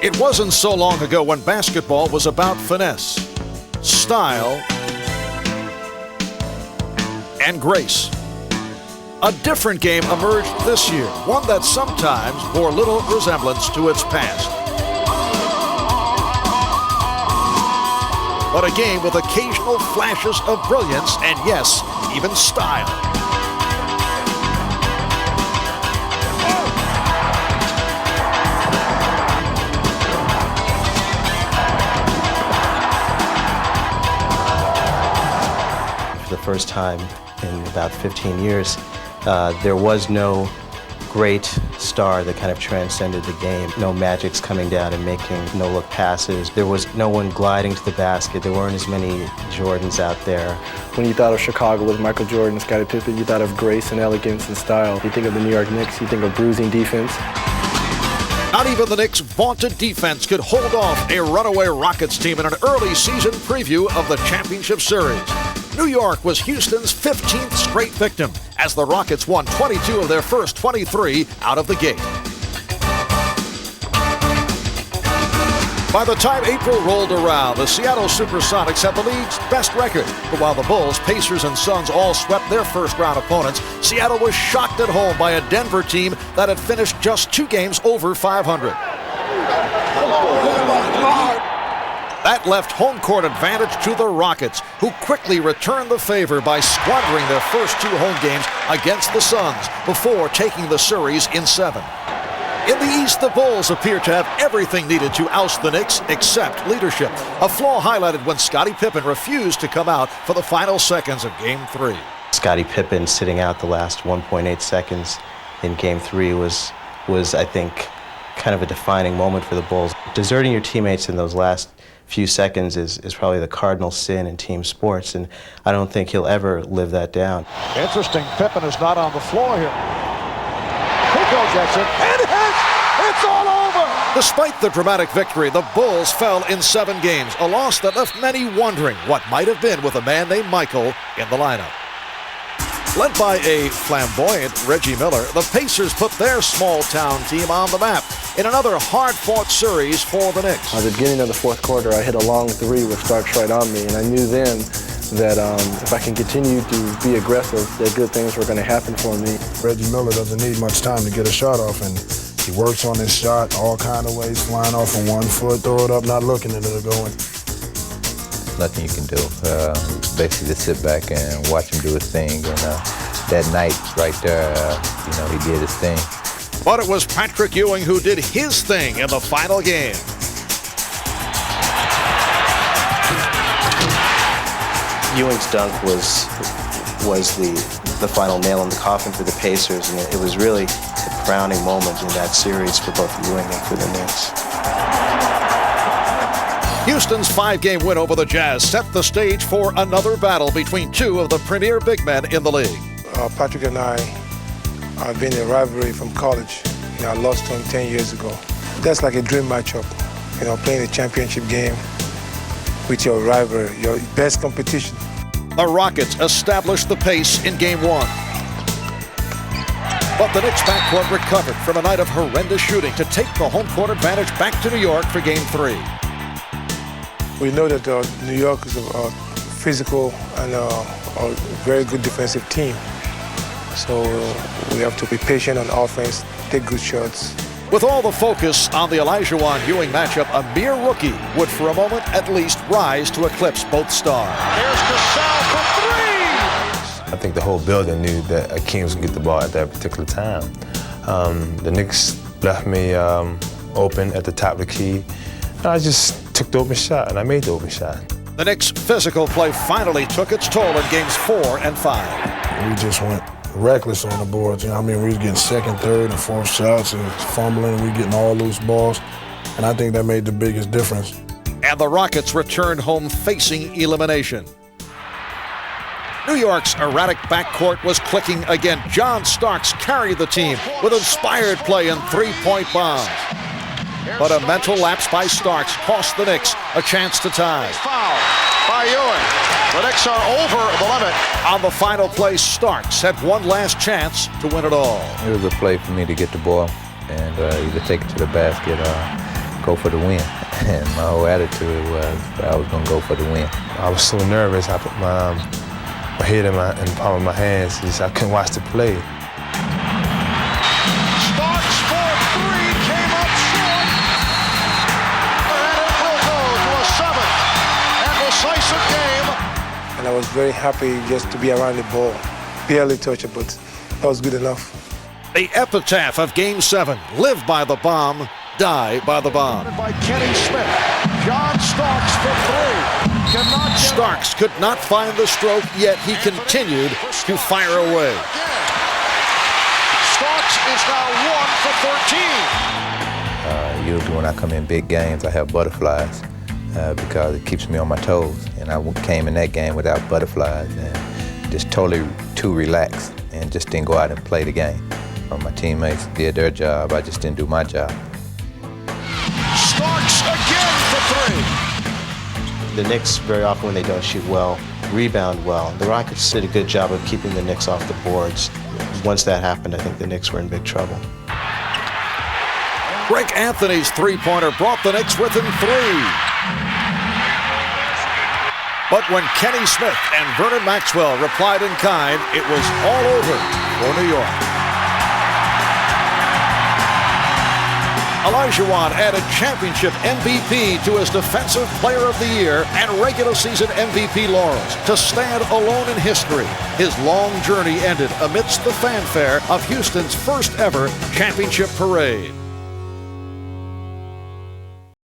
It wasn't so long ago when basketball was about finesse, style, and grace. A different game emerged this year, one that sometimes bore little resemblance to its past. But a game with occasional flashes of brilliance and, yes, even style. For the first time in about 15 years, there was no great star that kind of transcended the game. No Magics coming down and making no-look passes. There was no one gliding to the basket. There weren't as many Jordans out there. When you thought of Chicago with Michael Jordan and Scottie Pippen, you thought of grace and elegance and style. You think of the New York Knicks, you think of bruising defense. Not even the Knicks' vaunted defense could hold off a runaway Rockets team in an early season preview of the championship series. New York was Houston's 15th straight victim as the Rockets won 22 of their first 23 out of the gate. By the time April rolled around, the Seattle Supersonics had the league's best record. But while the Bulls, Pacers, and Suns all swept their first-round opponents, Seattle was shocked at home by a Denver team that had finished just 2 games over 500. That left home court advantage to the Rockets, who quickly returned the favor by squandering their first 2 home games against the Suns before taking the series in 7. In the East, the Bulls appear to have everything needed to oust the Knicks except leadership, a flaw highlighted when Scottie Pippen refused to come out for the final seconds of Game 3. Scottie Pippen sitting out the last 1.8 seconds in Game 3 was, I think, kind of a defining moment for the Bulls. Deserting your teammates in those last few seconds is probably the cardinal sin in team sports, and I don't think he'll ever live that down. Interesting, Pippen is not on the floor here. Here goes Jackson, and it's all over! Despite the dramatic victory, the Bulls fell in 7 games, a loss that left many wondering what might have been with a man named Michael in the lineup. Led by a flamboyant Reggie Miller, the Pacers put their small-town team on the map in another hard-fought series for the Knicks. At the beginning of the fourth quarter, I hit a long 3 with Starks right on me, and I knew then that if I can continue to be aggressive, that good things were going to happen for me. Reggie Miller doesn't need much time to get a shot off, and he works on his shot all kind of ways, flying off on 1 foot, throw it up, not looking at it going. Nothing you can do. Basically just sit back and watch him do his thing. And that night right there, he did his thing. But it was Patrick Ewing who did his thing in the final game. Ewing's dunk was the final nail in the coffin for the Pacers, and it was really a crowning moment in that series for both Ewing and for the Knicks. Houston's 5-game win over the Jazz set the stage for another battle between 2 of the premier big men in the league. Patrick and I have been in a rivalry from college. I lost to him 10 years ago. That's like a dream matchup. Playing a championship game with your rival, your best competition. The Rockets established the pace in Game 1. But the Knicks backcourt recovered from a night of horrendous shooting to take the home court advantage back to New York for Game 3. We know that New York is a physical and a very good defensive team. So we have to be patient on offense, take good shots. With all the focus on the Olajuwon Ewing matchup, a mere rookie would for a moment at least rise to eclipse both stars. Here's Gasol for 3! I think the whole building knew that Akeem was going to get the ball at that particular time. The Knicks left me open at the top of the key. I just took the open shot, and I made the open shot. The Knicks' physical play finally took its toll in Games 4 and 5. We just went reckless on the boards. We was getting 2nd, 3rd, and 4th shots and fumbling, and we getting all loose balls. And I think that made the biggest difference. And the Rockets returned home facing elimination. New York's erratic backcourt was clicking again. John Starks carried the team with inspired play and 3-point bombs. But a mental lapse by Starks cost the Knicks a chance to tie. Foul by Ewing. The Knicks are over the limit. On the final play, Starks had one last chance to win it all. It was a play for me to get the ball and either take it to the basket or go for the win. And my whole attitude was I was going to go for the win. I was so nervous. I put my head in the palm of my hands. I couldn't watch the play. Starks for three, came up short. And it will go to a 7th and decisive game. And I was very happy just to be around the ball. Barely touch it, but that was good enough. The epitaph of Game 7, live by the bomb, die by the bomb. By Kenny Smith. John Starks for three. Cannot get Starks could not find the stroke, yet he continued to fire away. Starks is now 1 for 13. Usually when I come in big games, I have butterflies because it keeps me on my toes. And I came in that game without butterflies and just totally too relaxed and just didn't go out and play the game. My teammates did their job. I just didn't do my job. Starks again for three. The Knicks, very often when they don't shoot well, rebound well. The Rockets did a good job of keeping the Knicks off the boards. Once that happened, I think the Knicks were in big trouble. Greg Anthony's three-pointer brought the Knicks within 3. But when Kenny Smith and Vernon Maxwell replied in kind, it was all over for New York. Olajuwon added championship MVP to his Defensive Player of the Year and regular season MVP laurels to stand alone in history. His long journey ended amidst the fanfare of Houston's first ever championship parade.